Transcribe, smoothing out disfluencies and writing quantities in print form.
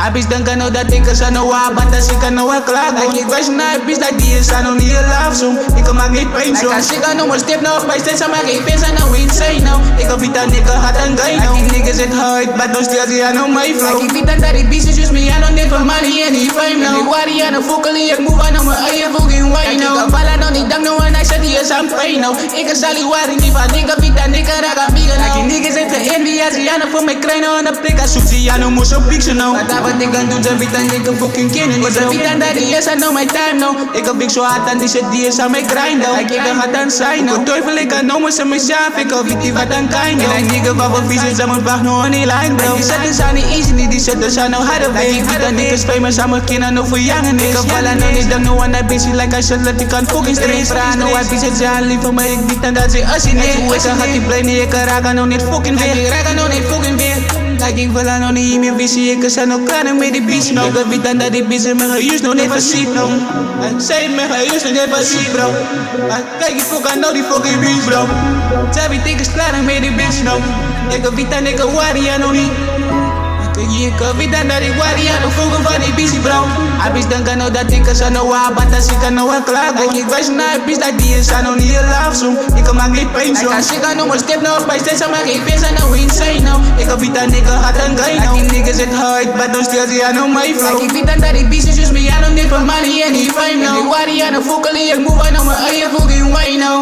A bitch denken nou dat ik er zijn nou wat, dat ik er nou wel klaar ben. Ik was naar bitch dat die is aan nou niet love zo. Ik maak niet pijn zo. Als ik aan nou maar step nou bij steeds aan maar ik ben nou insane nou. Ik heb niet aan nigga had een guy nou. Die niggas het hard, maar dan stel ze aan nou my flow. Ik weet dat die bitches just me aan nou net van money en die fame nou. Ik worry aan een fokkel ik move aan nou mijn eigen fucking way nou. Ik kan vallen nou niet dank nou en hij zet die is aan pijn nou. Ik is al die worry niet van nigga weet dat nigga raak aan biegen nou. Die niggas het envy als die aan voor mij krijgen nou en de prik als zoek ze aan nou moest op pixen nou. Wat ik aan doen ze weet dat nigga fucking kennen niet zo. Weet dat die is aan nou my time nou. Ik heb ik zo hard aan die shit die is aan mij grind nou. Ik heb hard aan zijn nou. Teufel ik aan nou maar ze me schaaf ik heb weet die wat aan kind nou. En nigga wat we vissen ze moet wacht nou aan die line bro. Die zetten zijn niet easy niet die zetten zijn nou harder weg. Ik weet dat niggas famous aan mijn kinderen nou voor jangen is. Ik heb vallen nou niet dan nou aan dat bitch like I should let ik kan fucking straight vragen. Nou hij bitch ze aan lief van mij ik weet dan dat ze als in is. Hoe is dat die blij niet ik raak aan nou niet fucking weer. Ik raak aan nou niet fucking weer. Kijk ik wil aan nou niet meer visie ik is aan nou klaar met die bitch nou. Ik weet dan dat die bitch me gejuist nou niet versiet nou. Zij me gejuist nou niet versiet bro. Kijk ik fuck aan nou die fucking bitch bro. Zij weet ik is klaar met die bitch nou. Ik weet dan ik worry aan nou niet. Ik weet dan dat ik worry aan de volgen van die bitch bro. A bitch denken nou dat ik er zijn nou wat, dat ik er nou wel klaar ben. Ik was naar bitch dat die is aan nou niet love zo. Ik maak niet pijn zo. Als ik aan nou maar step nou bij steeds aan maar ik ben nou insane nou. Ik weet dat nigga had een guy nou. Die niggas het hard, maar dan stel ze aan nou my flow. Ik weet dan dat die bitches just me aan nou niet van money en die fame nou. Ik worry aan de fokkel ik move aan nou mijn eigen fucking way nou.